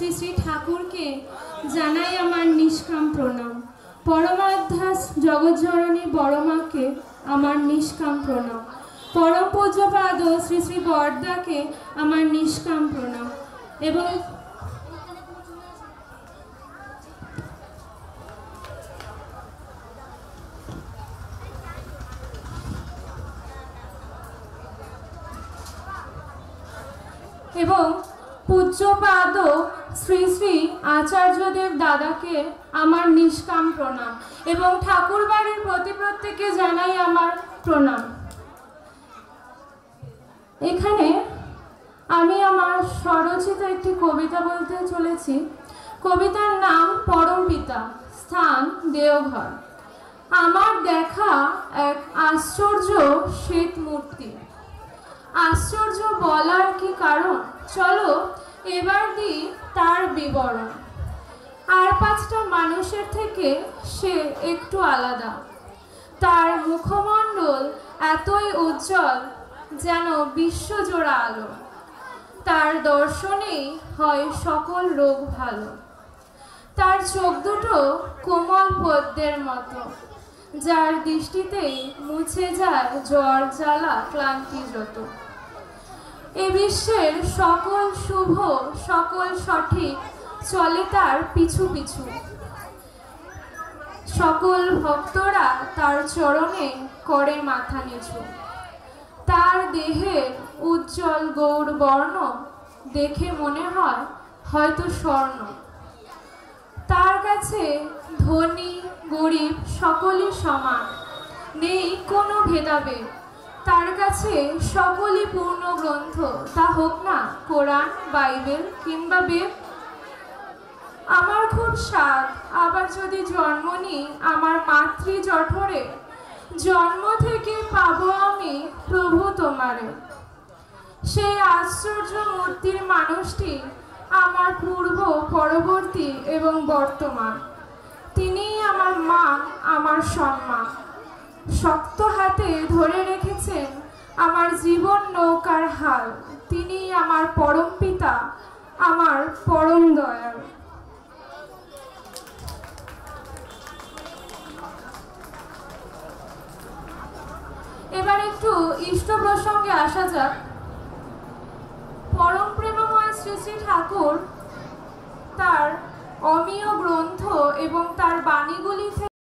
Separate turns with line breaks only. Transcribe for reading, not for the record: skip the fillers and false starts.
শ্রী শ্রী ঠাকুরকে জানাই আমার নিষ্কাম প্রণাম। পরমাধ্যাস জগজ্জননী বড়মাকে আমার নিষ্কাম প্রণাম। পরম পূজ্যপাদ শ্রী শ্রী বরদাকে আমার নিষ্কাম প্রণাম। এবং পূজ্যপাদ শ্রী শ্রী আচার্যদেব দাদাকে আমার নিষ্কাম প্রণাম এবং ঠাকুর বাড়ির প্রত্যেকে জানাই আমার প্রণাম। এখানে আমি আমার স্বরচিত একটি কবিতা বলতে চলেছি। কবিতার নাম পরম পিতা, স্থান দেওঘর। আমার দেখা এক আশ্চর্য শ্বেত মূর্তি। আশ্চর্য বলার কি কারণ, চলো এবার দিই তার বিবরণ। আর পাঁচটা মানুষের থেকে সে একটু আলাদা। তার মুখমণ্ডল এতই উজ্জ্বল যেন বিশ্বজোড়া আলো। তার দর্শনেই হয় সকল রোগ ভালো। তার চোখ দুটো কোমল পদ্মের মতো, যার দৃষ্টিতেই মুছে যায় জ্বর জ্বালা ক্লান্তি যত। এ বিশ্বের সকল শুভ সকল সঠিক চলে তার পিছু পিছু। সকল ভক্তরা তার চরণে করে মাথা নিচু। তার দেহের উজ্জ্বল গৌর বর্ণ দেখে মনে হয় হয়তো স্বর্ণ। তার কাছে ধনী গরিব সকলই সমান, নেই কোনো ভেদাভেদ। তার কাছে সকলই পূর্ণ গ্রন্থ, তা হোক না কোরআন, বাইবেল কিংবা বেদ। আমার খুব সাধ আবার যদি জন্ম নিই আমার মাতৃ জঠরে, জন্ম থেকে পাবো আমি প্রভু তোমারে। সেই আশ্চর্য মূর্তির মানুষটি আমার পূর্ব পরবর্তী এবং বর্তমান। তিনিই আমার মা, আমার সম্মান। শক্ত হাতে ধরে রেখেছেন আমার জীবন নৌকার হাল। তিনিই আমার পরম পিতা, আমার পরম দয়াল। এবার একটু ইষ্ট প্রসঙ্গে আসা যাক। পরম প্রেমময় শ্রী শ্রী ঠাকুর তার অমীয় গ্রন্থ এবং তার বাণীগুলি